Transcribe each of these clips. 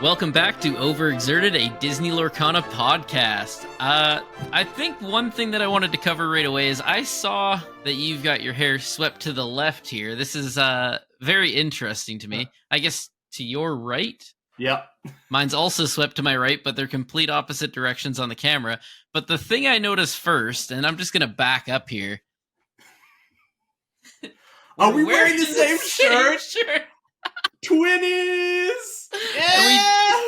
Welcome back to Overexerted, a Disney Lorcana podcast. I think one thing that I wanted to cover right away is I saw that you've got your hair swept to the left here. This is very interesting to me. I guess to your right? Yep. Mine's also swept to my right, but they're complete opposite directions on the camera. But the thing I noticed first, and I'm just going to back up here. Are we wearing the same shirt? Twinnies! Yeah!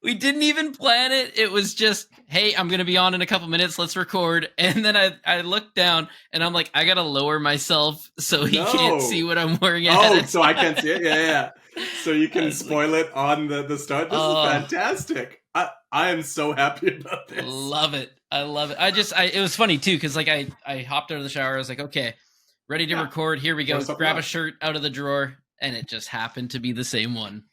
We didn't even plan it. It was just, hey, I'm going to be on in a couple minutes. Let's record. And then I looked down and I'm like, I got to lower myself so he can't see what I'm wearing ahead of so I can't see it? Yeah. So you can spoil it on the start. This is fantastic. I am so happy about this. Love it. I love it. It was funny too, because like I hopped out of the shower. I was like, okay, ready to record. Here we go. Grab a shirt out of the drawer. And it just happened to be the same one.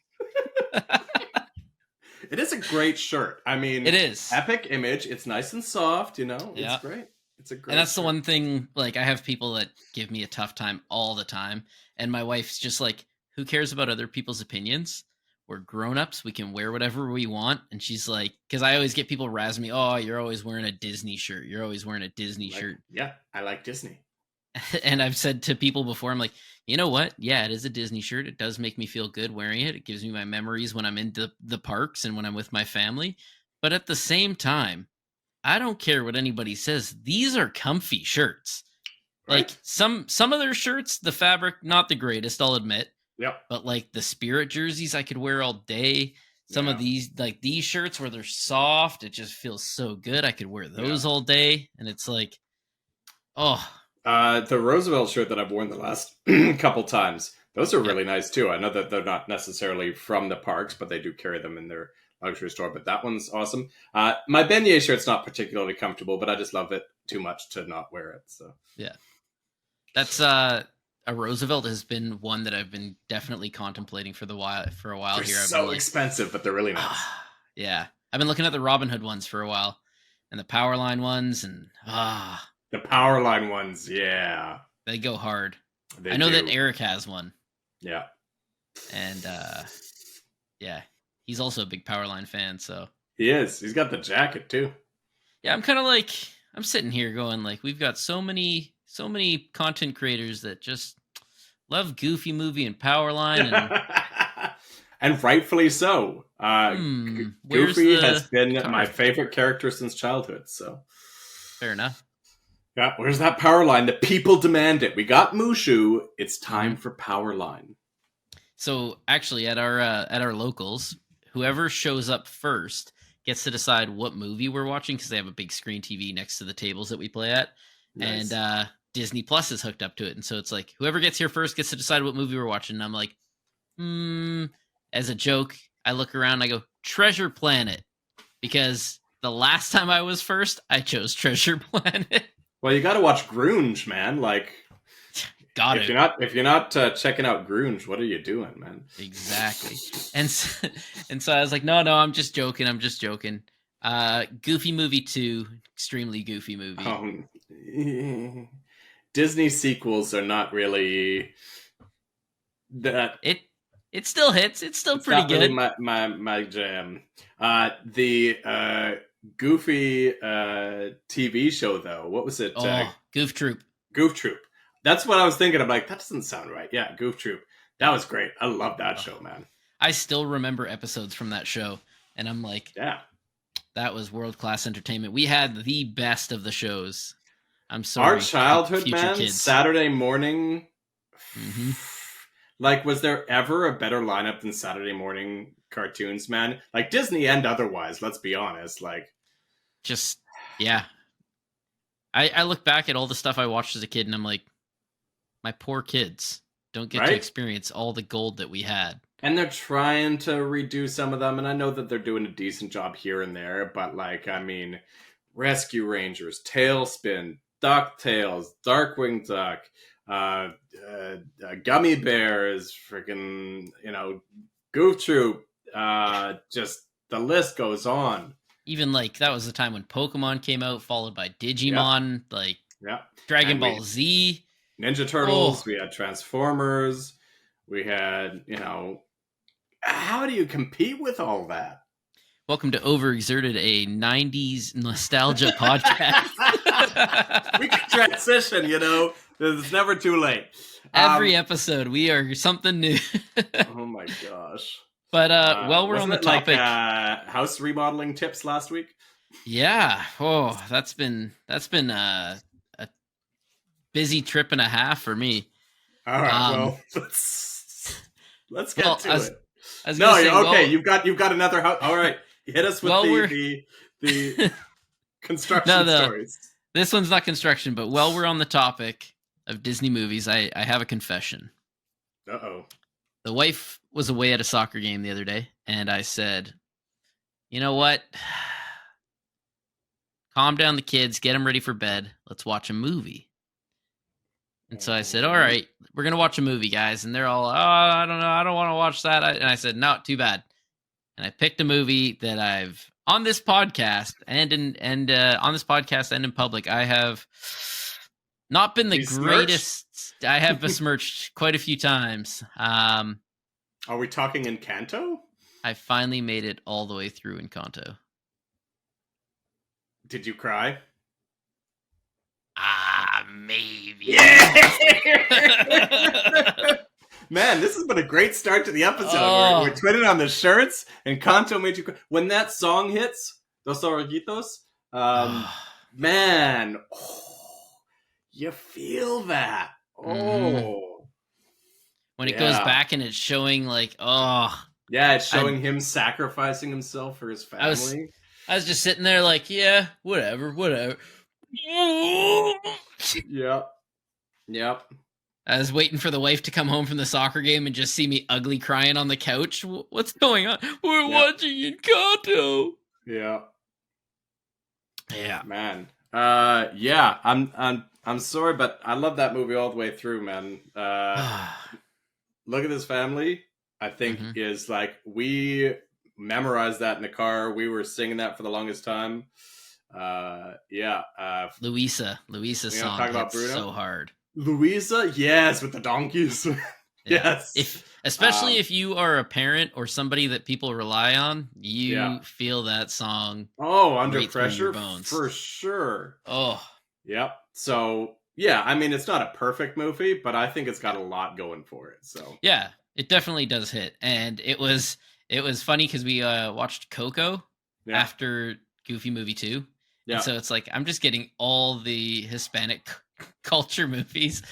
It is a great shirt. I mean, it is. Epic image. It's nice and soft, you know? It's great. It's a great And that's shirt. the one thing, like, I have people that give me a tough time all the time. And my wife's just like, who cares about other people's opinions? We're grown-ups. We can wear whatever we want. And she's like, because I always get people razzing me, oh, you're always wearing a Disney shirt. You're always wearing a Disney shirt. Yeah, I like Disney. And I've said to people before, I'm like, you know what? Yeah, it is a Disney shirt. It does make me feel good wearing it. It gives me my memories when I'm in the parks and when I'm with my family. But at the same time, I don't care what anybody says. These are comfy shirts. Right. Like some of their shirts, the fabric, not the greatest, I'll admit. Yep. But like the Spirit jerseys, I could wear all day. Some of these, like these shirts where they're soft, it just feels so good. I could wear those all day. And it's like, oh. The Roosevelt shirt that I've worn the last couple times, those are really nice too. I know that they're not necessarily from the parks, but they do carry them in their luxury store. But that one's awesome. My beignet shirt's not particularly comfortable, but I just love it too much to not wear it. So yeah, that's a Roosevelt has been one that I've been definitely contemplating for a while they're here. So expensive, but they're really nice. Yeah, I've been looking at the Robin Hood ones for a while, and the Powerline ones, and the Powerline ones, yeah. They go hard. I know that Eric has one. Yeah. And, yeah, he's also a big Powerline fan, so. He is. He's got the jacket, too. Yeah, I'm kind of like, I'm sitting here going, like, we've got so many content creators that just love Goofy Movie and Powerline. And, and rightfully so. Goofy has been my favorite character since childhood, so. Fair enough. Yeah, where's that Powerline? The people demand it. We got Mushu. It's time for Powerline. So actually, at our locals, whoever shows up first gets to decide what movie we're watching because they have a big screen TV next to the tables that we play at, nice. And Disney Plus is hooked up to it, and so it's like whoever gets here first gets to decide what movie we're watching. And I'm like, as a joke, I look around, and I go Treasure Planet because the last time I was first, I chose Treasure Planet. Well, you got to watch Grunge, man. Like, if you're not checking out Grunge, what are you doing, man? Exactly. And so I was like, no, I'm just joking. Goofy Movie 2, extremely goofy movie. Disney sequels are not really that. It still hits. It's still pretty good. Really my jam. The Goofy TV show though. What was it? Goof Troop. Goof Troop. That's what I was thinking. I'm like, that doesn't sound right. Yeah, Goof Troop. That was great. I love that show, man. I still remember episodes from that show, and I'm like, yeah, that was world-class entertainment. We had the best of the shows. I'm sorry. Our childhood, man, kids. Saturday morning. Mm-hmm. Like, was there ever a better lineup than Saturday morning cartoons, man? Like Disney and otherwise, let's be honest. Like, just, yeah. I look back at all the stuff I watched as a kid and I'm like, my poor kids don't get to experience all the gold that we had. And they're trying to redo some of them. And I know that they're doing a decent job here and there. But like, I mean, Rescue Rangers, Tailspin, DuckTales, Darkwing Duck, Gummy Bears, freaking, Goof Troop, just the list goes on. Even like that was the time when Pokemon came out, followed by Digimon, Dragon Ball Z, Ninja Turtles. We had Transformers. We had how do you compete with all that? Welcome to Overexerted, a 90s nostalgia podcast. We can transition, It's never too late. Every episode, we are something new. Oh my gosh. But while we're on the topic, house remodeling tips last week. Yeah. Oh, that's been a busy trip and a half for me. All right. Well, let's get to it. No, say, okay. You've got another house. All right. Hit us with the construction stories. This one's not construction, but while we're on the topic of Disney movies, I have a confession. Uh-oh. The wife was away at a soccer game the other day, and I said, you know what? Calm down the kids, get them ready for bed. Let's watch a movie. And so I said, all right, we're going to watch a movie, guys. And they're all, I don't know. I don't want to watch that. And I said, no, too bad. And I picked a movie that I've on this podcast and on this podcast and in public, I have not been the greatest. I have besmirched quite a few times. Are we talking Encanto? I finally made it all the way through Encanto. Did you cry? Maybe. Yeah! Man, this has been a great start to the episode. Oh. We're twinning on the shirts, and Kanto made you cry. When that song hits, Dos Oruguitos, man, you feel that. When it goes back and it's showing yeah, it's showing him sacrificing himself for his family. I was just sitting there like, yeah, whatever. Yep. I was waiting for the wife to come home from the soccer game and just see me ugly crying on the couch. What's going on? We're watching Encanto. Yeah. Yeah. Man. I'm sorry, but I love that movie all the way through, man. Look at This Family, I think is like, we memorized that in the car. We were singing that for the longest time. Louisa song hits so hard. Louisa, yes, with the donkeys. Yes. Especially if you are a parent or somebody that people rely on, you feel that song. Oh, under pressure, for sure. Oh. Yep. So, yeah, I mean, it's not a perfect movie, but I think it's got a lot going for it. So yeah, it definitely does hit. And it was funny because we watched Coco after Goofy Movie 2. Yeah. And so it's like, I'm just getting all the Hispanic culture movies,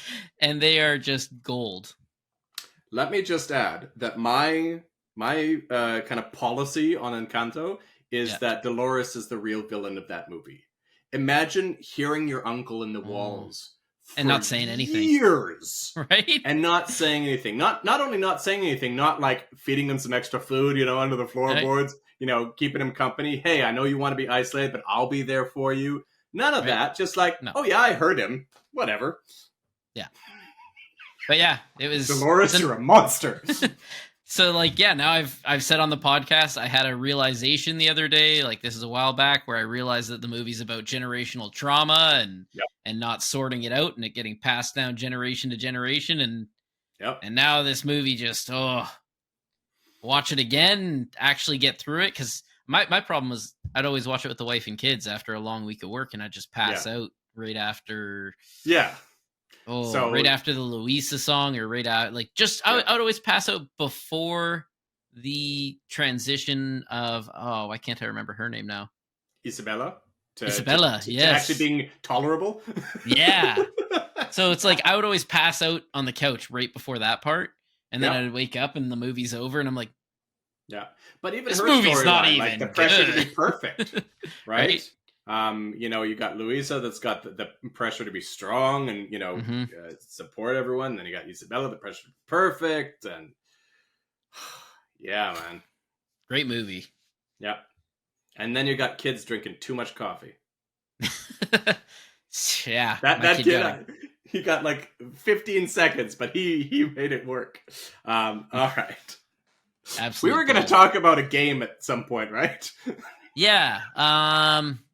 and they are just gold. Let me just add that my kind of policy on Encanto is that Dolores is the real villain of that movie. Imagine hearing your uncle in the walls and not saying anything. Years. Right? And not saying anything. Not only not saying anything, not like feeding him some extra food, under the floorboards, keeping him company. Hey, I know you want to be isolated, but I'll be there for you. None of that. Just like, oh yeah, I heard him. Whatever. Yeah. But yeah, it was Dolores, you're a monster. So now I've said on the podcast, I had a realization the other day, like this is a while back, where I realized that the movie's about generational trauma and not sorting it out and it getting passed down generation to generation. And now this movie just, watch it again and actually get through it. Cause my problem was I'd always watch it with the wife and kids after a long week of work, and I'd just pass out right after. Yeah. Right after the Louisa song, or right out, I would always pass out before the transition of, why can't I remember her name now? Isabella, yes. To actually being tolerable. Yeah. So it's like, I would always pass out on the couch right before that part. And then I'd wake up and the movie's over and I'm like, yeah, but even this her movie's not even like the pressure to be perfect, right? You got Louisa that's got the pressure to be strong and support everyone. Then you got Isabella, the pressure to be perfect, and yeah, man, great movie. Yeah, and then you got kids drinking too much coffee. Yeah, that kid. He got like 15 seconds, but he made it work. All right. Absolutely. We were going to talk about a game at some point, right? Yeah.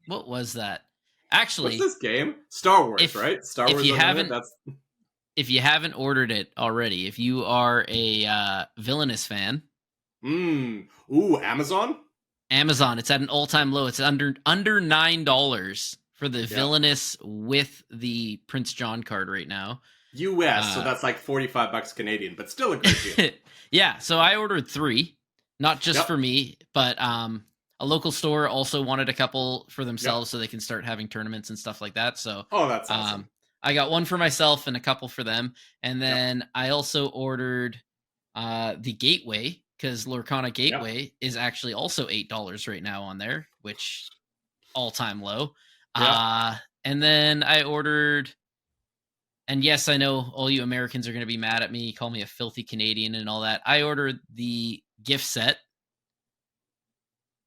What was that? Actually, what's this game? Star Wars, right? Star Wars. If you haven't ordered it already, if you are a Villainous fan, Ooh, Amazon? Amazon, it's at an all-time low. It's under $9 for the Yep. Villainous with the Prince John card right now. US, so that's like 45 bucks Canadian, but still a great deal. Yeah, so I ordered 3, not just Yep. for me, but a local store also wanted a couple for Yep. themselves so they can start having tournaments and stuff like that. So Oh, that's awesome. I got one for myself and a couple for them. And Yep. then I also ordered the Gateway, because Lorcana Yep. Gateway is actually also $8 right now on there, which all-time low. Yep. And then I ordered, and yes, I know all you Americans are going to be mad at me, call me a filthy Canadian and all that. I ordered the gift set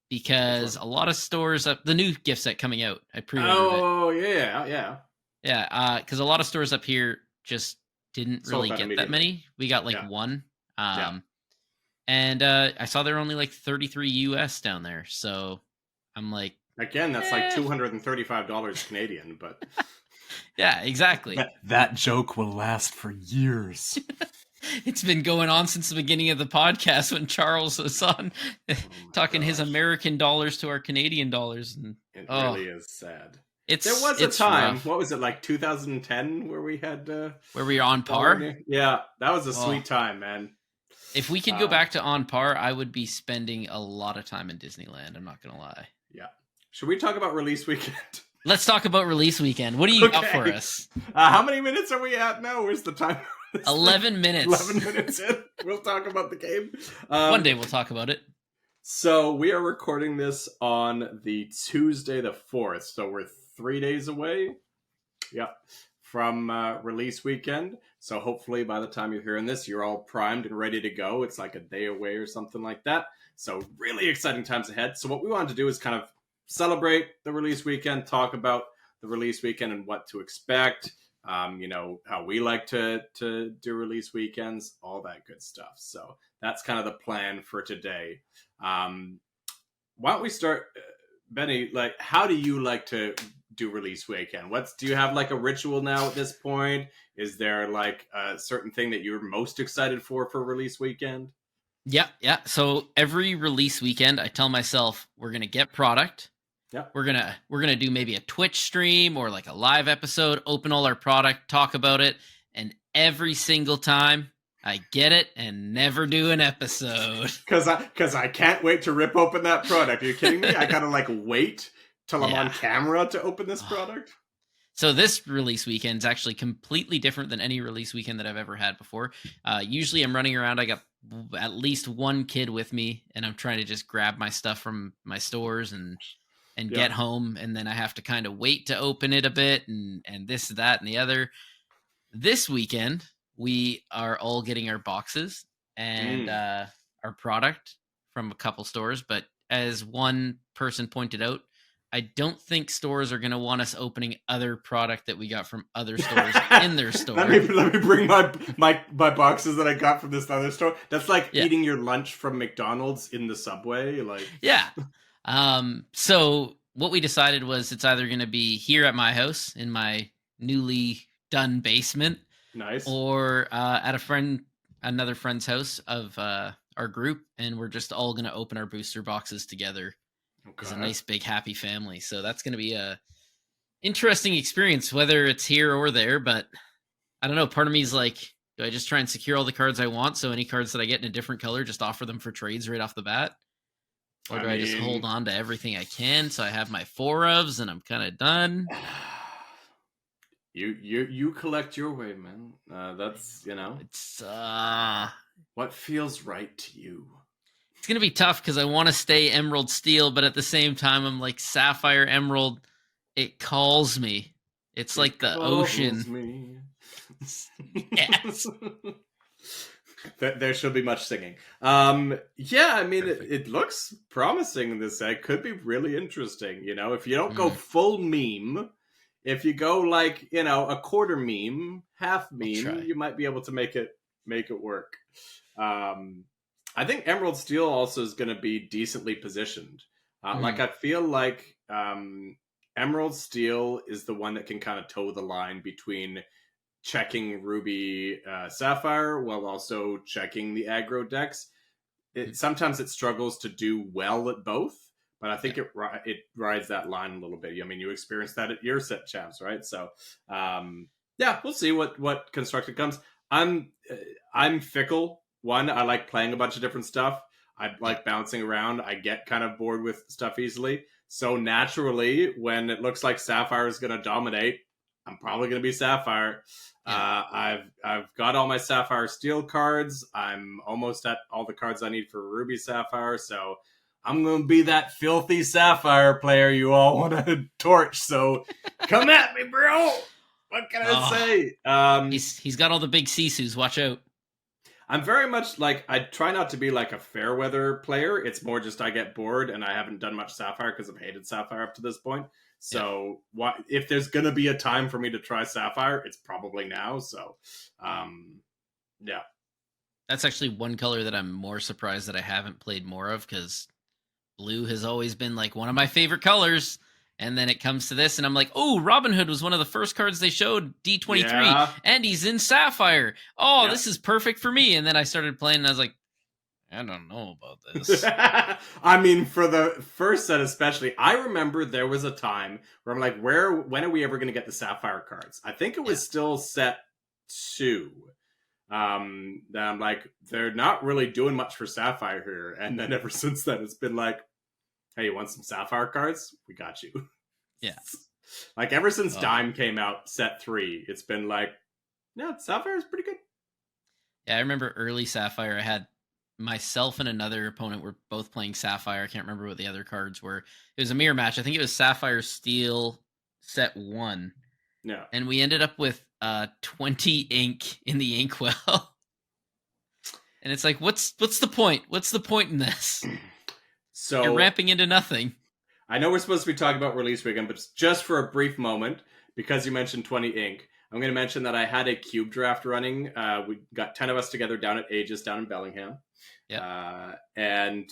because a lot of stores, the new gift set coming out, I pre-ordered it. Oh, yeah, yeah. Yeah, because a lot of stores up here just didn't Sold really that get that immediately. many. We got like Yeah. one. Yeah. And I saw they're only like 33 US down there. So I'm like, Again, that's like $235 Canadian, but yeah, exactly. That joke will last for years. It's been going on since the beginning of the podcast when Charles was on talking his American dollars to our Canadian dollars. And it really is sad. There was a it's time, rough. what was it, like 2010, where we had where we were on par. Yeah, that was a sweet time, man. If we could go back to on par, I would be spending a lot of time in Disneyland. I'm not gonna lie. Yeah. Should we talk about release weekend? Let's talk about release weekend. What do you got for us? How many minutes are we at now? Where's the time? 11 minutes. 11 minutes in. We'll talk about the game. One day we'll talk about it. So we are recording this on the Tuesday the 4th. So we're 3 days away. Yep. From release weekend. So hopefully by the time you're hearing this, you're all primed and ready to go. It's like a day away or something like that. So really exciting times ahead. So what we wanted to do is kind of celebrate the release weekend, talk about the release weekend and what to expect. How we like to do release weekends, all that good stuff. So that's kind of the plan for today. Why don't we start, Benny? Like, how do you like to do release weekend? Do you have like a ritual now at this point? Is there like a certain thing that you're most excited for release weekend? Yeah. So every release weekend, I tell myself we're gonna get product. Yeah. We're gonna do maybe a Twitch stream or like a live episode, open all our product, talk about it, and every single time I get it and never do an episode. Because I can't wait to rip open that product. Are you kidding me? I gotta like wait till I'm on camera to open this product. So this release weekend is actually completely different than any release weekend that I've ever had before. Usually I'm running around. I got at least one kid with me, and I'm trying to just grab my stuff from my stores and get home, and then I have to kind of wait to open it a bit and this, that, and the other. This weekend, we are all getting our boxes and our product from a couple stores, but as one person pointed out, I don't think stores are going to want us opening other product that we got from other stores in their store. Let me bring my boxes that I got from this other store. That's like eating your lunch from McDonald's in the subway. Like, yeah. So what we decided was it's either going to be here at my house in my newly done basement, nice, or at another friend's house of our group, and we're just all going to open our booster boxes together. It's a nice big happy family. So that's going to be a interesting experience, whether it's here or there. But I don't know. Part of me is like, do I just try and secure all the cards I want? So any cards that I get in a different color, just offer them for trades right off the bat? Or do I just hold on to everything I can so I have my 4 ofs and I'm kind of done? You collect your way, man. That's, It's what feels right to you. It's going to be tough because I want to stay Emerald Steel, but at the same time, I'm like Sapphire Emerald. It calls me. It's like the ocean. Me. Yes. There should be much singing. Yeah, I mean, it looks promising. This set could be really interesting. If you don't go full meme, if you go like, a quarter meme, half meme, you might be able to make it work. I think Emerald Steel also is going to be decently positioned. Like, I feel like Emerald Steel is the one that can kind of toe the line between checking Ruby Sapphire while also checking the aggro decks. sometimes it struggles to do well at both. But I think it rides that line a little bit. I mean, you experienced that at your set champs, right? So, we'll see what constructed comes. I'm fickle. One, I like playing a bunch of different stuff. I like bouncing around. I get kind of bored with stuff easily. So naturally, when it looks like Sapphire is going to dominate, I'm probably going to be Sapphire. Yeah. I've got all my Sapphire Steel cards. I'm almost at all the cards I need for Ruby Sapphire. So I'm going to be that filthy Sapphire player you all want to torch. So come at me, bro. What can I say? He's got all the big Sisus. Watch out. I'm very much like, I try not to be like a fair weather player. It's more just I get bored and I haven't done much Sapphire because I've hated Sapphire up to this point. So if there's going to be a time for me to try Sapphire, it's probably now. So, yeah. That's actually one color that I'm more surprised that I haven't played more of, because blue has always been like one of my favorite colors. And then it comes to this, and I'm like, oh, Robin Hood was one of the first cards they showed, D23, and he's in Sapphire. Oh, this is perfect for me. And then I started playing, and I was like, I don't know about this. I mean, for the first set especially, I remember there was a time where I'm like, when are we ever going to get the Sapphire cards? I think it was still set 2. I'm like, they're not really doing much for Sapphire here. And then ever since then, it's been like, hey, you want some Sapphire cards? We got you. Yeah. Like, ever since Dime came out, set 3, it's been like, yeah, Sapphire is pretty good. Yeah, I remember early Sapphire, I had myself and another opponent were both playing Sapphire. I can't remember what the other cards were. It was a mirror match. I think it was Sapphire Steel set 1. Yeah. And we ended up with 20 ink in the inkwell. And it's like, what's the point? What's the point in this? So you're ramping into nothing. I know we're supposed to be talking about release weekend, but just for a brief moment, because you mentioned 20 ink, I'm going to mention that I had a cube draft running. We got 10 of us together down at Aegis down in Bellingham. Yeah. And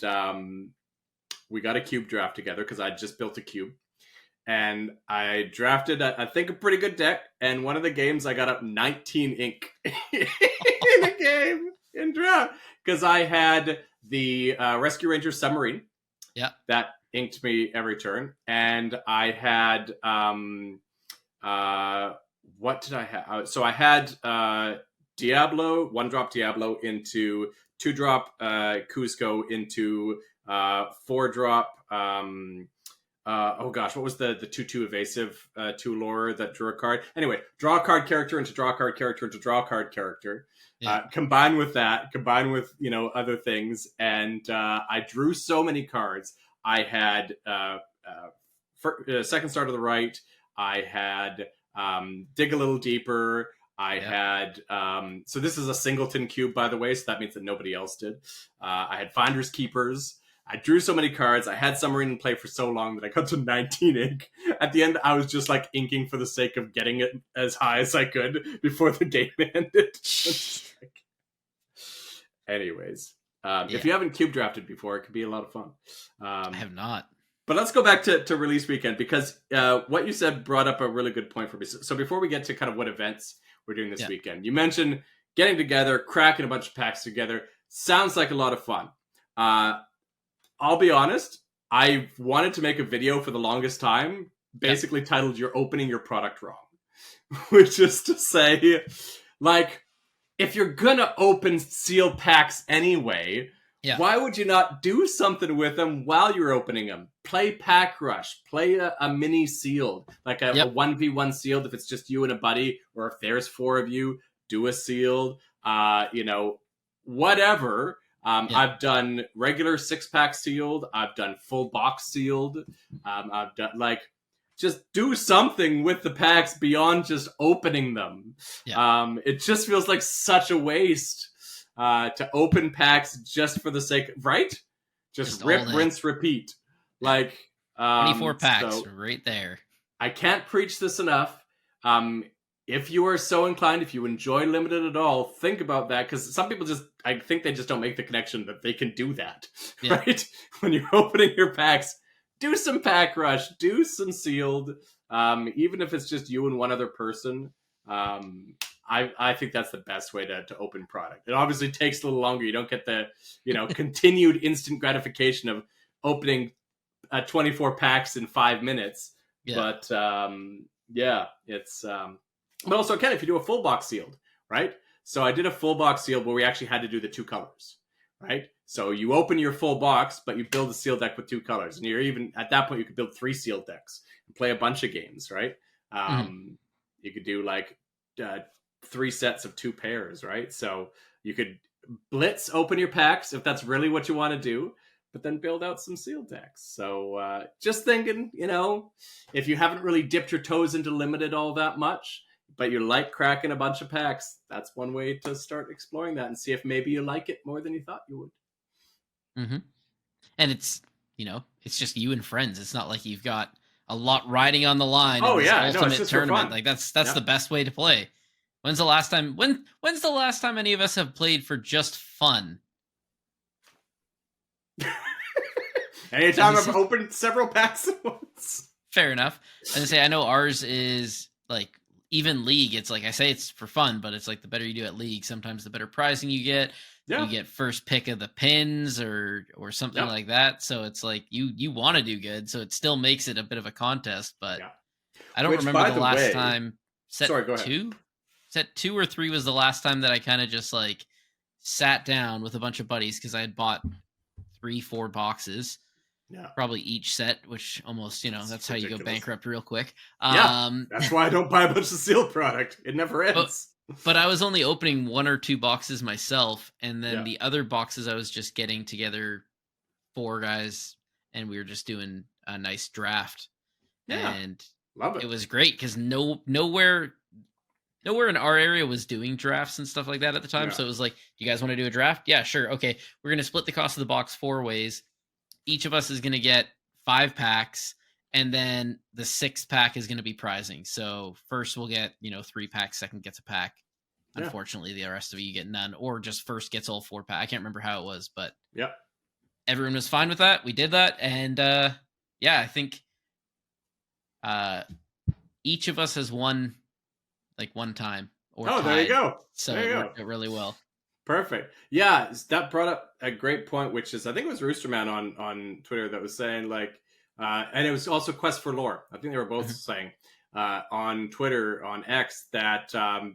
we got a cube draft together because I just built a cube. And I drafted, I think, a pretty good deck. And one of the games, I got up 19 ink in a game in draft. Because I had the Rescue Ranger Submarine. Yeah. That inked me every turn. And I had, what did I have? So I had Diablo, 1-drop Diablo into 2-drop Cusco into 4-drop, what was the 2/2 evasive 2 lore that drew a card? Anyway, draw a card character into draw a card character into draw a card character. Yeah. Combined with other things, and I drew so many cards. I had Second Star to the Right. I had Dig a Little Deeper. I had so this is a singleton cube, by the way, so that means that nobody else did. I had Finders Keepers. I drew so many cards. I had Submarine in play for so long that I got to 19 ink. At the end, I was just like inking for the sake of getting it as high as I could before the game ended. Anyways, if you haven't cube drafted before, it could be a lot of fun. I have not. But let's go back to release weekend, because what you said brought up a really good point for me. So before we get to kind of what events we're doing this weekend, you mentioned getting together, cracking a bunch of packs together. Sounds like a lot of fun. I'll be honest, I wanted to make a video for the longest time, basically titled "You're Opening Your Product Wrong," which is to say, like, if you're gonna open sealed packs anyway, why would you not do something with them while you're opening them? Play Pack Rush, play a mini sealed, like a 1v1 sealed if it's just you and a buddy, or if there's 4 of you, do a sealed, whatever. I've done regular 6-pack sealed. I've done full box sealed. I've done just do something with the packs beyond just opening them. Yeah. It just feels like such a waste to open packs just for the sake, right? Just rip, rinse, repeat. 24 packs right there. I can't preach this enough. If you are so inclined, if you enjoy Limited at all, think about that, because some people I think they just don't make the connection that they can do that, right? When you're opening your packs, do some Pack Rush, do some sealed, even if it's just you and one other person. I think that's the best way to open product. It obviously takes a little longer. You don't get the continued instant gratification of opening 24 packs in 5 minutes. Yeah. But it's but also, Ken, if you do a full box sealed, right? So I did a full box sealed where we actually had to do the 2 colors, right? So you open your full box, but you build a sealed deck with 2 colors, and you're even at that point you could build 3 sealed decks and play a bunch of games, right? You could do like 3 sets of 2 pairs, right? So you could blitz open your packs if that's really what you want to do, but then build out some sealed decks. So just thinking, if you haven't really dipped your toes into limited all that much, but you like cracking a bunch of packs, that's one way to start exploring that and see if maybe you like it more than you thought you would. Mm-hmm. And it's just you and friends. It's not like you've got a lot riding on the line. Oh in this yeah, it's ultimate just tournament. for fun. Like that's the best way to play. When's the last time any of us have played for just fun? Anytime I've opened several packs at once. Fair enough. I know ours is like even League. It's like I say it's for fun, but it's like the better you do at League, sometimes the better pricing you get. Yeah. You get first pick of the pins or something like that. So it's like you want to do good. So it still makes it a bit of a contest, but I don't remember the last time set 2 or 3 was the last time that I kind of just like sat down with a bunch of buddies because I had bought 3-4 boxes. Yeah. Probably each set, which almost, that's how you go bankrupt real quick. That's why I don't buy a bunch of sealed product. It never ends. But I was only opening 1 or 2 boxes myself, and then the other boxes I was just getting together 4 guys, and we were just doing a nice draft. Yeah, and love it. It was great because nowhere in our area was doing drafts and stuff like that at the time. Yeah. So it was like, you guys want to do a draft? Yeah, sure. Okay, we're going to split the cost of the box 4 ways. Each of us is going to get 5 packs, and then the 6th pack is going to be prizing. So first we'll get, 3 packs, second gets a pack. Yeah. Unfortunately, the rest of you get none, or just first gets all 4 packs. I can't remember how it was, but everyone was fine with that. We did that, and I think each of us has won like 1 time. Or tied. There you go. So it worked out really well. Perfect. Yeah, that brought up a great point, which is I think it was Roosterman on Twitter that was saying like, and it was also Quest for Lore. I think they were both saying on Twitter, on X, that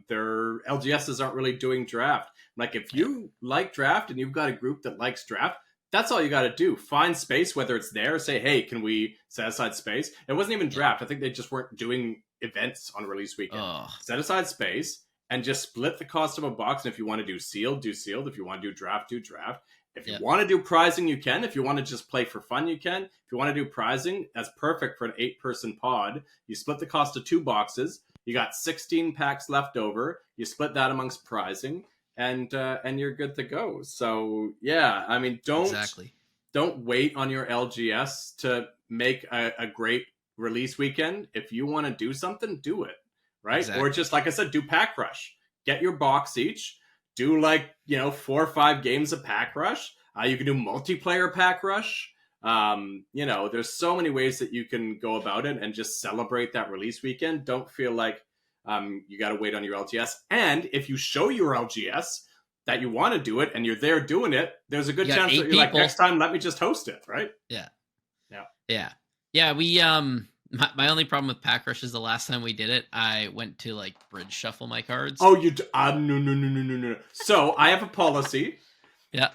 their LGSs aren't really doing draft. Like if you like draft and you've got a group that likes draft, that's all you got to do. Find space, whether it's there, say, hey, can we set aside space? It wasn't even draft. I think they just weren't doing events on release weekend. Set aside space. And just split the cost of a box. And if you want to do sealed, do sealed. If you want to do draft, do draft. If you want to do prizing, you can. If you want to just play for fun, you can. If you want to do prizing, that's perfect for an 8-person pod. You split the cost of 2 boxes. You got 16 packs left over. You split that amongst prizing, and you're good to go. So yeah, I mean, don't wait on your LGS to make a great release weekend. If you want to do something, do it. Right. Exactly. Or just like I said, do pack rush, get your box each, do 4 or 5 games of pack rush. You can do multiplayer pack rush. There's so many ways that you can go about it and just celebrate that release weekend. Don't feel like you got to wait on your LGS. And if you show your LGS that you want to do it and you're there doing it, there's a good chance that you're like, next time, let me just host it. Right. Yeah. We, my only problem with pack rush is the last time we did it, I went to bridge shuffle my cards. Oh, no. So I have a policy. Yeah.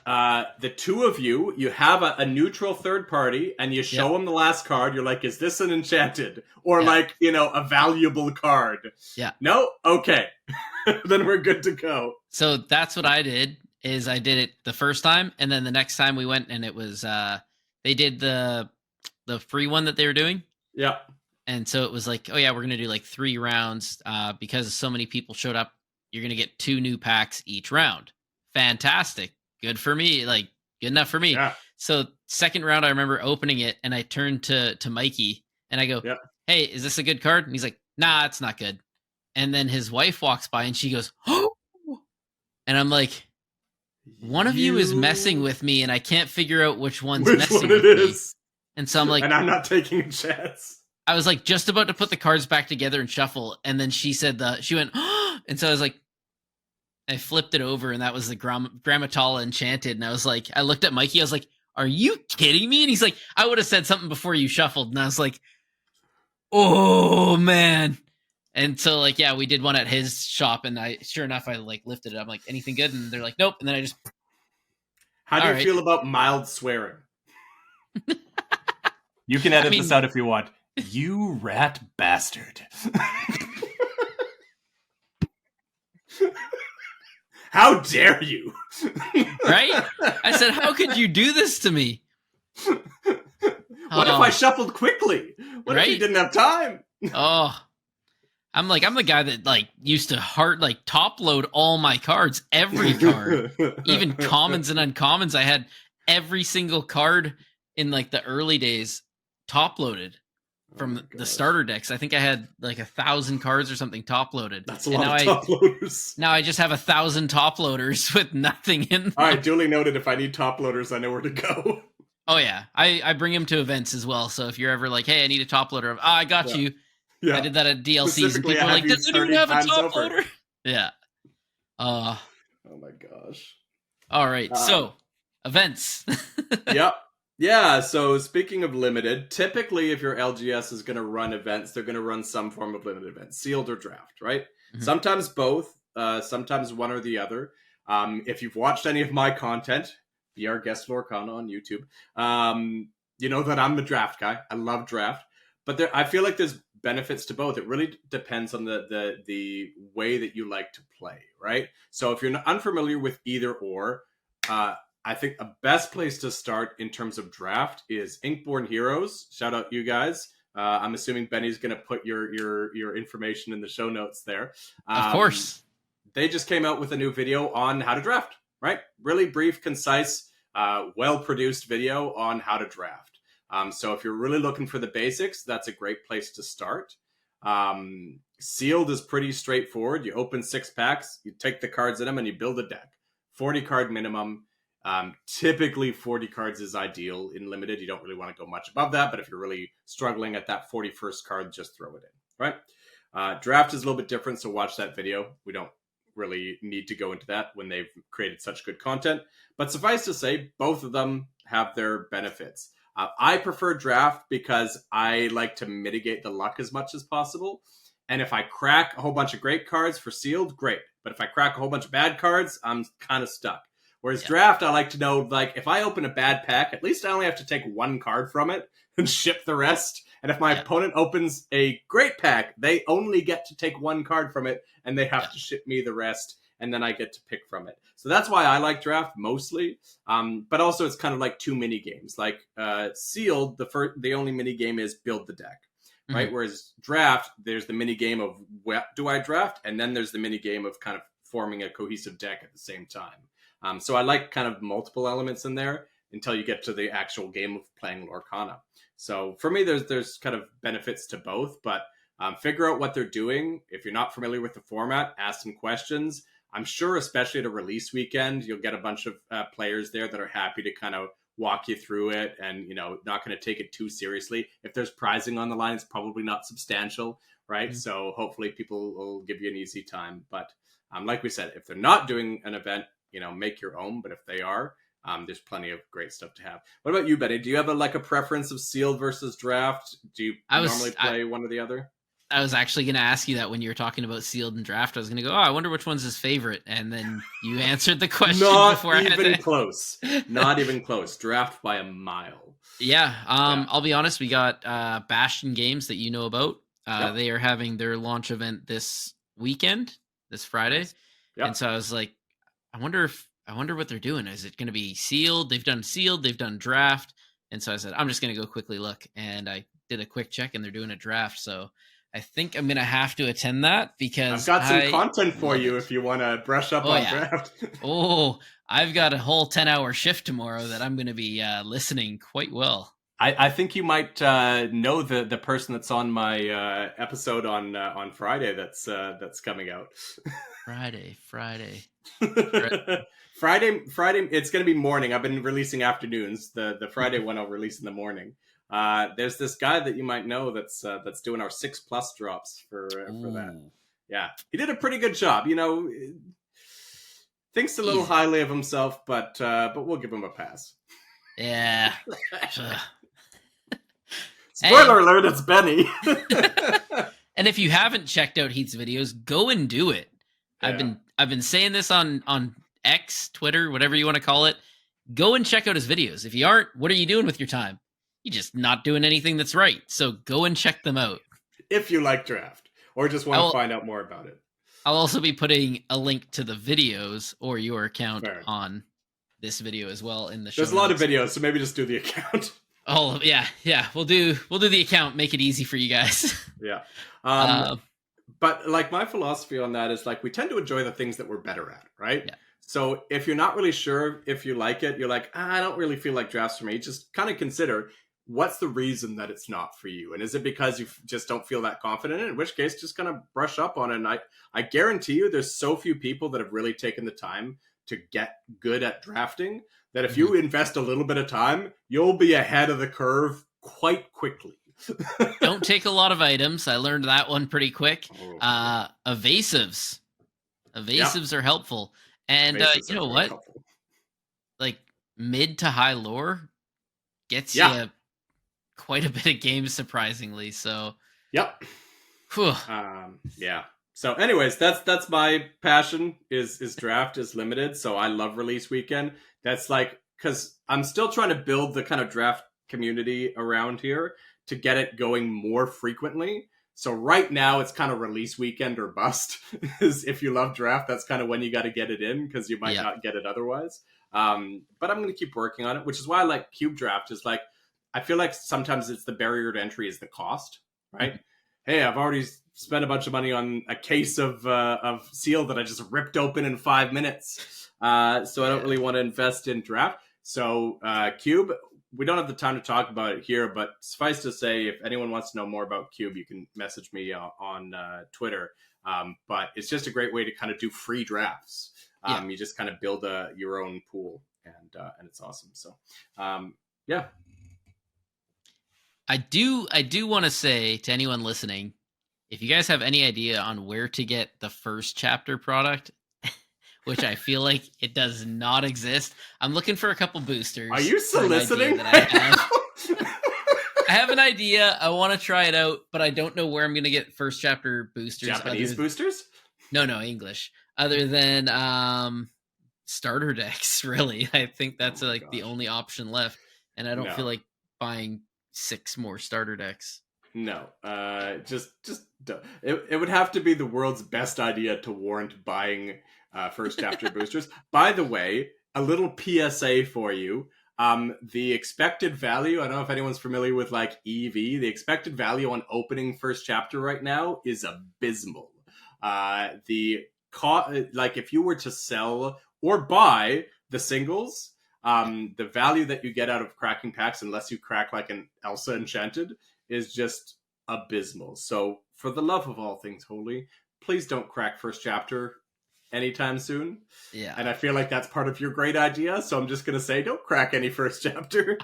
The 2 of you have a neutral third party, and you show them the last card. You're like, is this an enchanted or a valuable card? Yeah. No. Okay. Then we're good to go. So that's what I did. Is I did it the first time, and then the next time we went, and it was they did the free one that they were doing. Yeah. And so it was like, oh yeah, we're going to do 3 rounds because so many people showed up. You're going to get 2 new packs each round. Fantastic. Good for me. Good enough for me. Yeah. So second round, I remember opening it and I turned to Mikey and I go, hey, is this a good card? And he's like, nah, it's not good. And then his wife walks by and she goes, oh, and I'm like, one of you is messing with me and I can't figure out which one's messing with me. And so I'm like, and I'm not taking a chance. I was just about to put the cards back together and shuffle, and then she said she went, oh! And so I was like, I flipped it over, and that was the Grammatala Enchanted. And I was like, I looked at Mikey. I was like, "Are you kidding me?" And he's like, "I would have said something before you shuffled." And I was like, "Oh man!" And so like, yeah, we did one at his shop, and sure enough, I like lifted it. I'm like, "Anything good?" And they're like, "Nope." And then I just. How do you feel about mild swearing? You can edit this out if you want. You rat bastard. How dare you? Right? I said, how could you do this to me? What if I shuffled quickly? What if you didn't have time? I'm the guy that like used to top load all my cards, every card, even commons and uncommons. I had every single card in like the early days top loaded from the starter decks. I think I had like 1,000 cards or something top loaded. That's a lot of top loaders. Now I just have 1,000 top loaders with nothing in them. All right, duly noted. If I need top loaders, I know where to go. Oh yeah, I bring them to events as well. So if you're ever like, hey, I need a top loader, I got you. Yeah. I did that at DLCs, and people were like, does it even have a top loader? Yeah. Oh my gosh. All right, so events. Yep. Yeah, so speaking of limited, typically if your LGS is going to run events, they're going to run some form of limited event, sealed or draft, right? Mm-hmm. Sometimes both, sometimes one or the other. If you've watched any of my content, be our guest Lorcana on YouTube, you know that I'm the draft guy. I love draft. But I feel like there's benefits to both. It really depends on the way that you like to play, right? So if you're unfamiliar with either or, I think the best place to start in terms of draft is Inkborn Heroes. Shout out you guys. I'm assuming Benny's going to put your information in the show notes there. Of course. They just came out with a new video on how to draft, right? Really brief, concise, well-produced video on how to draft. So if you're really looking for the basics, that's a great place to start. Sealed is pretty straightforward. You open 6 packs, you take the cards in them, and you build a deck. 40 card minimum. Typically 40 cards is ideal in limited. You don't really want to go much above that, but if you're really struggling at that 41st card, just throw it in, right? Draft is a little bit different, so watch that video. We don't really need to go into that when they've created such good content, but suffice to say, both of them have their benefits. I prefer draft because I like to mitigate the luck as much as possible, and if I crack a whole bunch of great cards for sealed, great, but if I crack a whole bunch of bad cards, I'm kind of stuck. Whereas draft, I like to know, like, if I open a bad pack, at least I only have to take one card from it and ship the rest. And if my opponent opens a great pack, they only get to take one card from it, and they have to ship me the rest, and then I get to pick from it. So that's why I like draft mostly. But also it's kind of like 2 mini games. Like sealed, the only mini game is build the deck, right? Mm-hmm. Whereas draft, there's the mini game of what do I draft, and then there's the mini game of kind of forming a cohesive deck at the same time. So I like kind of multiple elements in there until you get to the actual game of playing Lorcana. So for me, there's kind of benefits to both, but figure out what they're doing. If you're not familiar with the format, ask some questions. I'm sure, especially at a release weekend, you'll get a bunch of players there that are happy to kind of walk you through it and, you know, not going to take it too seriously. If there's prizing on the line, it's probably not substantial, right? Mm-hmm. So hopefully people will give you an easy time. But like we said, if they're not doing an event, you know, make your own. But if they are, there's plenty of great stuff to have. What about you, Betty? Do you have a preference of sealed versus draft? Do you normally play one or the other? I was actually going to ask you that when you were talking about sealed and draft. I was going to go, I wonder which one's his favorite. And then you answered the question before I had to. Not even close. Not even close. Draft by a mile. Yeah. I'll be honest. We got Bastion Games that you know about. They are having their launch event this weekend, this Friday. Yep. And so I was like, I wonder what they're doing. Is it going to be sealed? They've done sealed. They've done draft. And so I said, I'm just going to go quickly look. And I did a quick check, and they're doing a draft. So I think I'm going to have to attend that because I've got some content for you if you want to brush up on draft. I've got a whole 10-hour shift tomorrow that I'm going to be listening quite well. I think you might know the person that's on my episode on Friday that's coming out. Friday. Friday. It's going to be morning. I've been releasing afternoons. The Friday one I'll release in the morning. There's this guy that you might know that's doing our 6+ drops for that. Yeah, he did a pretty good job. You know, Thinks a little Easy. highly of himself, but we'll give him a pass. Yeah. Spoiler alert, it's Benny. And if you haven't checked out Heath's videos, go and do it. Yeah. I've been saying this on X, Twitter, whatever you want to call it. Go and check out his videos. If you aren't, what are you doing with your time? You're just not doing anything that's right. So go and check them out. If you like draft or just want to find out more about it. I'll also be putting a link to the videos or your account Fair. on this video as well in the show. There's a lot of videos, so maybe just do the account. Oh yeah. We'll do the account. Make it easy for you guys. Yeah. But like my philosophy on that is like we tend to enjoy the things that we're better at, right? Yeah. So if you're not really sure if you like it, you're like, I don't really feel like drafts for me. Just kind of consider what's the reason that it's not for you, and is it because you just don't feel that confident in it? In which case, just kind of brush up on it. And I guarantee you, there's so few people that have really taken the time to get good at drafting that if you invest a little bit of time, you'll be ahead of the curve quite quickly. Don't take a lot of items. I learned that one pretty quick. Evasives are helpful. And you know what? Helpful. Like mid to high lore gets you quite a bit of games, surprisingly. So yep. Whew. Yeah. So anyways, that's my passion is draft is limited. So I love release weekend. That's like, because I'm still trying to build the kind of draft community around here to get it going more frequently. So right now it's kind of release weekend or bust. Is if you love draft, that's kind of when you got to get it in because you might not get it otherwise. But I'm going to keep working on it, which is why I like Cube Draft. Is like, I feel like sometimes it's the barrier to entry is the cost, right? Hey, I've already spent a bunch of money on a case of seal that I just ripped open in 5 minutes. So I don't really want to invest in draft. So Cube, we don't have the time to talk about it here, but suffice to say, if anyone wants to know more about Cube, you can message me on Twitter. But it's just a great way to kind of do free drafts. You just kind of build your own pool, and it's awesome. So, yeah. I do want to say to anyone listening, if you guys have any idea on where to get the first chapter product, which I feel like it does not exist, I'm looking for a couple boosters. Are you soliciting? I have an idea. I want to try it out, but I don't know where I'm going to get first chapter boosters. Japanese boosters? No, English. Other than starter decks, really. I think that's the only option left, and I don't feel like buying 6 more starter decks. No, just it would have to be the world's best idea to warrant buying first chapter boosters. By the way, a little PSA for you. The expected value, I don't know if anyone's familiar with like EV, the expected value on opening first chapter right now is abysmal. Like if you were to sell or buy the singles, the value that you get out of cracking packs, unless you crack like an Elsa Enchanted, is just abysmal. So for the love of all things holy, please don't crack first chapter anytime soon. Yeah. And I feel like that's part of your great idea, so I'm just going to say don't crack any first chapter.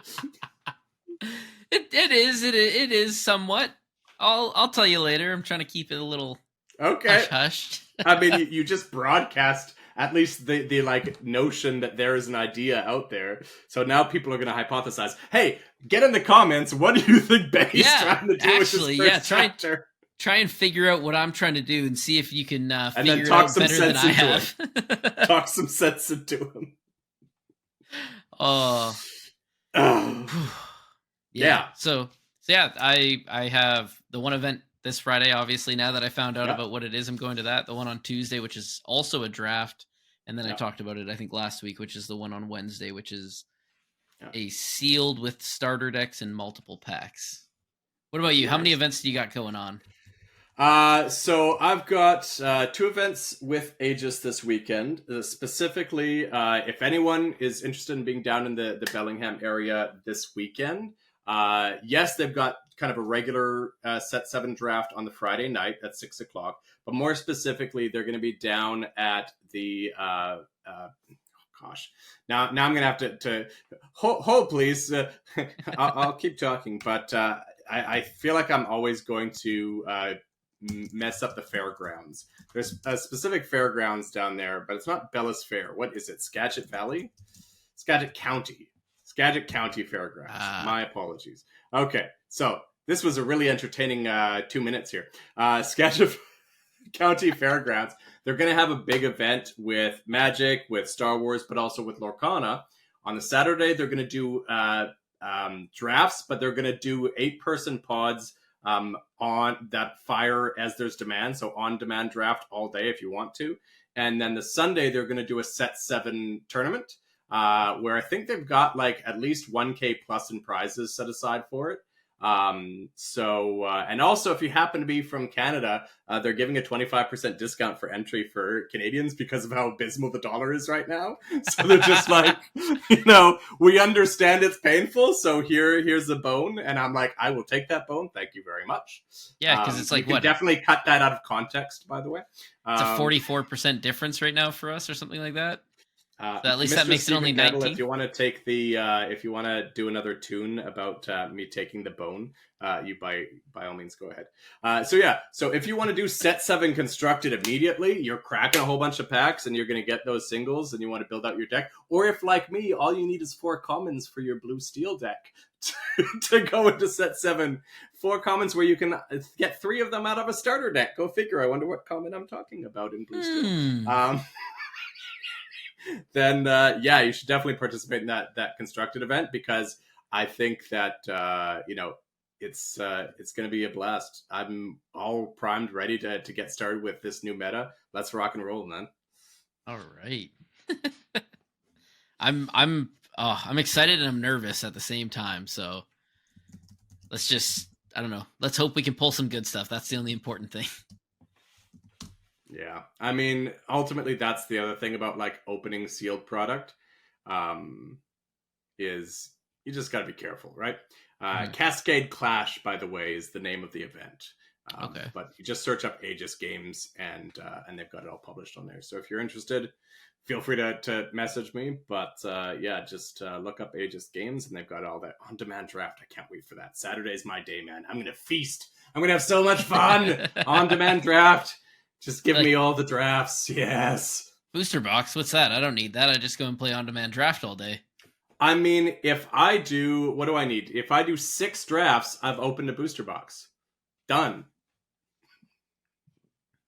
It is somewhat. I'll tell you later. I'm trying to keep it a little hush. I mean, you just broadcast at least the like notion that there is an idea out there. So now people are going to hypothesize, hey, get in the comments, what do you think Benny's trying to do with this first chapter? Try and figure out what I'm trying to do and see if you can figure it talk out some better than I sense have. Talk some sense into him. Oh. Yeah. So yeah, I have the one event this Friday, obviously, now that I found out about what it is, I'm going to that. The one on Tuesday, which is also a draft. And then I talked about it, I think, last week, which is the one on Wednesday, which is a sealed with starter decks and multiple packs. What about you? Nice. How many events do you got going on? So I've got 2 events with Aegis this weekend. Specifically, if anyone is interested in being down in the Bellingham area this weekend, yes, they've got kind of a regular set 7 draft on the Friday night at 6 o'clock. But more specifically, they're going to be down at the gosh. Now I'm going to have to hold, please. I'll keep talking, but I feel like I'm always going to mess up the fairgrounds. There's a specific fairgrounds down there, but it's not Bellis Fair. What is it? Skagit Valley? Skagit County. Skagit County Fairgrounds. My apologies. Okay, so this was a really entertaining 2 minutes here. Skagit County Fairgrounds. They're going to have a big event with Magic, with Star Wars, but also with Lorcana. On the Saturday, they're going to do drafts, but they're going to do 8-person pods on that fire as there's demand. So on-demand draft all day if you want to. And then the Sunday, they're going to do a set 7 tournament where I think they've got like at least 1K plus in prizes set aside for it. And also if you happen to be from Canada, they're giving a 25% discount for entry for Canadians because of how abysmal the dollar is right now. So they're just like, we understand it's painful, so here's a bone. And I'm like, I will take that bone. Thank you very much. Yeah, because it's like, you can definitely cut that out of context, by the way. It's a 44% difference right now for us or something like that. So at least Mr. that makes Stephen it only Gettle, 19. if you want to take the, if you want to do another tune about me taking the bone, you by all means go ahead. So if you want to do set 7 constructed immediately, you're cracking a whole bunch of packs and you're going to get those singles and you want to build out your deck. Or if like me, all you need is 4 commons for your blue steel deck to go into set 7. 4 commons where you can get 3 of them out of a starter deck. Go figure. I wonder what common I'm talking about in blue steel. Then you should definitely participate in that constructed event because I think that it's going to be a blast. I'm all primed, ready to get started with this new meta. Let's rock and roll, man. All right. I'm excited and I'm nervous at the same time. So let's hope we can pull some good stuff. That's the only important thing. Yeah, I mean, ultimately, that's the other thing about like opening sealed product, is you just got to be careful, right? Cascade Clash, by the way, is the name of the event. Okay. But you just search up Aegis Games, and they've got it all published on there. So if you're interested, feel free to message me. But just look up Aegis Games, and they've got all that on-demand draft. I can't wait for that. Saturday's my day, man. I'm gonna feast. I'm gonna have so much fun. On-demand draft. Just give me all the drafts. Yes. Booster box? What's that? I don't need that. I just go and play on-demand draft all day. I mean, if I do... What do I need? If I do 6 drafts, I've opened a booster box. Done.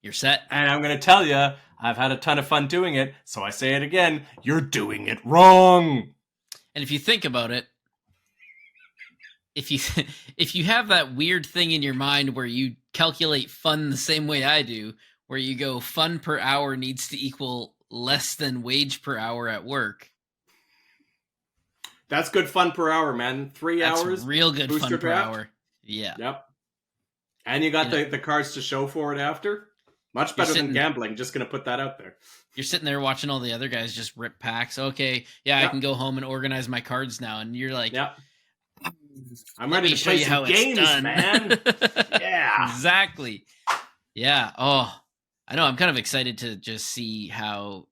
You're set. And I'm going to tell you, I've had a ton of fun doing it, so I say it again. You're doing it wrong. And if you think about it, if you have that weird thing in your mind where you calculate fun the same way I do, where you go fun per hour needs to equal less than wage per hour at work. That's good fun per hour, man. 3 hours. That's real good fun per hour. Yeah. Yep. And you got the cards to show for it after. Much better than gambling. Just going to put that out there. You're sitting there watching all the other guys just rip packs. Okay, I can go home and organize my cards now. And you're like, I'm ready to play some games, man. Yeah. Exactly. Yeah. Oh, I know. I'm kind of excited to just see how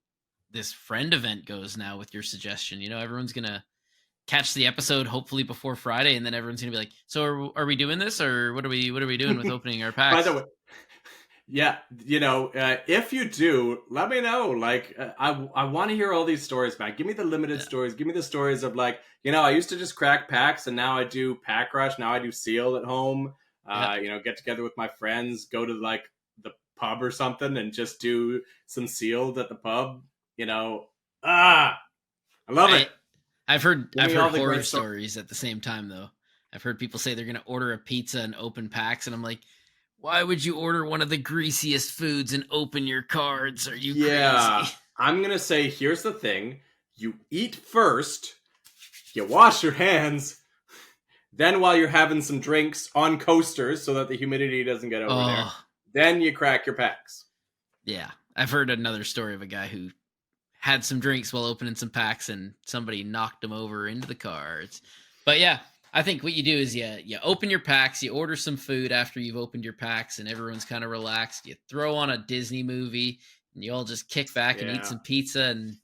this friend event goes now with your suggestion. Everyone's going to catch the episode hopefully before Friday, and then everyone's going to be like, so are we doing this, or what are we doing with opening our packs? By the way, if you do, let me know. Like, I want to hear all these stories, man. Give me the limited stories. Give me the stories of like, I used to just crack packs, and now I do pack rush. Now I do seal at home. Get together with my friends, go to like the pub or something, and just do some sealed at the pub. I love it. I've heard horror stories at the same time, though. I've heard people say they're going to order a pizza and open packs, and I'm like, why would you order one of the greasiest foods and open your cards? Are you crazy? I'm going to say, here's the thing. You eat first, you wash your hands, then while you're having some drinks on coasters so that the humidity doesn't get over there, then you crack your packs. Yeah. I've heard another story of a guy who had some drinks while opening some packs and somebody knocked him over into the cards. But yeah, I think what you do is you open your packs, you order some food after you've opened your packs and everyone's kind of relaxed. You throw on a Disney movie and you all just kick back and eat some pizza and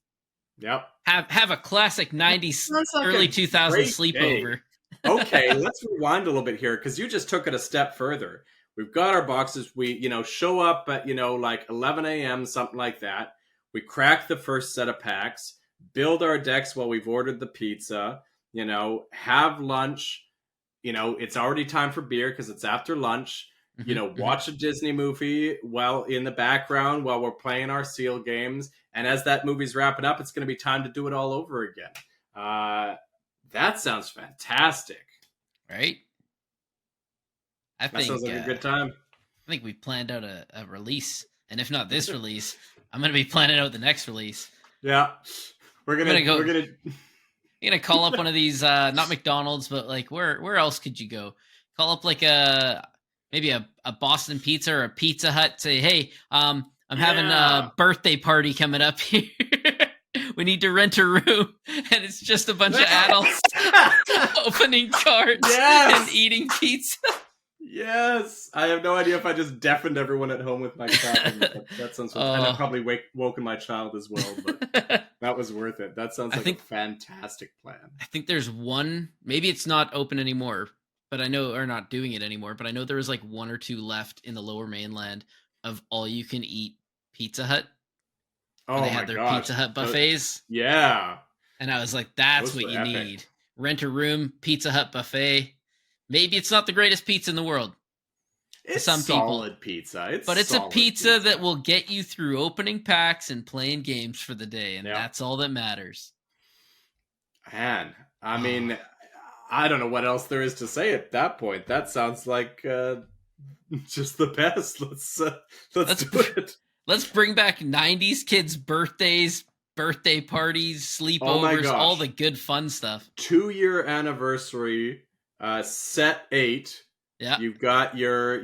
have a classic 90s, early 2000s sleepover. Okay, let's rewind a little bit here because you just took it a step further. We've got our boxes. We, show up at, like 11 a.m., something like that. We crack the first set of packs, build our decks while we've ordered the pizza, have lunch. It's already time for beer because it's after lunch. Watch a Disney movie while in the background while we're playing our Seal games. And as that movie's wrapping up, it's going to be time to do it all over again. That sounds fantastic. Right? I think sounds like a good time. I think we planned out a release. And if not this release, I'm going to be planning out the next release. Yeah. We're going to call up one of these, not McDonald's, but like where else could you go? Call up like maybe a Boston Pizza or a Pizza Hut. Say, hey, I'm having a birthday party coming up here. We need to rent a room, and it's just a bunch of adults opening cards and eating pizza. Yes, I have no idea if I just deafened everyone at home with my clapping. That sounds. And I probably woken my child as well, but that was worth it. That sounds like a fantastic plan. I think there's one. Maybe it's not open anymore, but I know, or not doing it anymore. But I know there was like 1 or 2 left in the Lower Mainland of all you can eat Pizza Hut. Oh, they had their Pizza Hut buffets. Yeah, and I was like, "That's what you need: rent a room, Pizza Hut buffet." Maybe it's not the greatest pizza in the world. It's some solid people. pizza. But it's a pizza that will get you through opening packs and playing games for the day, and that's all that matters. Man, I mean, I don't know what else there is to say at that point. That sounds like just the best. Let's do it. Let's bring back 90s kids' birthdays, birthday parties, sleepovers, all the good fun stuff. 2-year anniversary. Set 8. Yeah, you've got your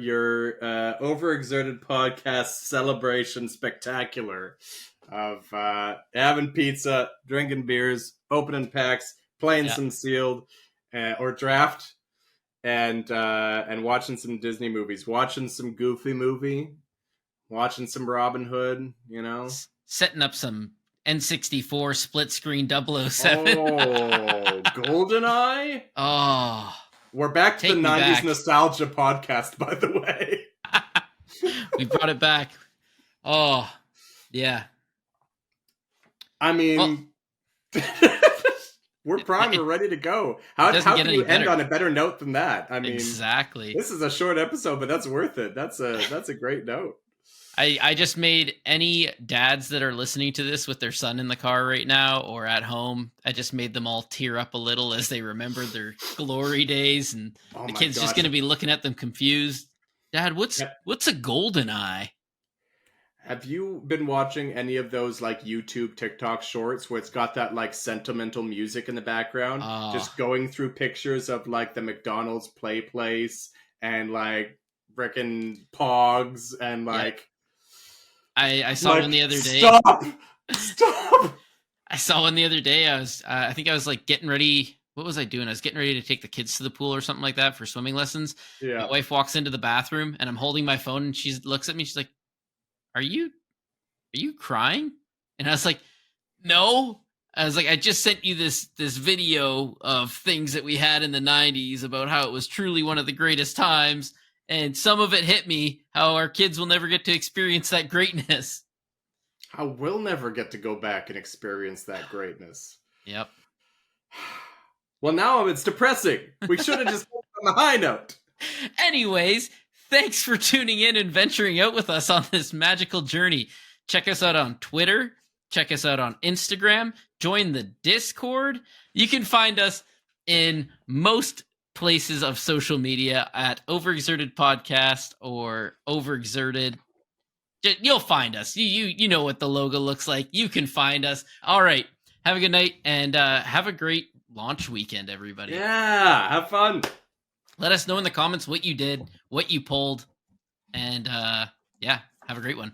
Overexerted podcast celebration spectacular of having pizza, drinking beers, opening packs, playing some Sealed or Draft, and watching some Disney movies, watching some Goofy movie, watching some Robin Hood. Setting up some N64 split screen 007. Oh, GoldenEye. Oh. We're back to the 90s nostalgia podcast, by the way. We brought it back. Oh, yeah. I mean, we're primed. We're ready to go. How can you end on a better note than that? I mean, exactly. This is a short episode, but that's worth it. That's a great note. I just made any dads that are listening to this with their son in the car right now or at home, I just made them all tear up a little as they remember their glory days, and the kid's just going to be looking at them confused. Dad, what's a GoldenEye? Have you been watching any of those like YouTube TikTok shorts where it's got that like sentimental music in the background, just going through pictures of like the McDonald's play place and like frickin' Pogs and like I saw one the other day. Stop! I saw one the other day. I think I was like getting ready. What was I doing? I was getting ready to take the kids to the pool or something like that for swimming lessons. Yeah. My wife walks into the bathroom and I'm holding my phone and she looks at me. She's like, Are you crying? And I was like, no. I was like, I just sent you this video of things that we had in the 90s about how it was truly one of the greatest times. And some of it hit me, how our kids will never get to experience that greatness. I will never get to go back and experience that greatness. Yep. Well, now it's depressing. We should have just on the high note. Anyways, thanks for tuning in and venturing out with us on this magical journey. Check us out on Twitter. Check us out on Instagram. Join the Discord. You can find us in most places of social media at Overexerted Podcast or Overexerted. You'll find us. You know what the logo looks like. You can find us. All right. Have a good night and have a great launch weekend, everybody. Yeah, have fun. Let us know in the comments what you did, what you pulled, and have a great one.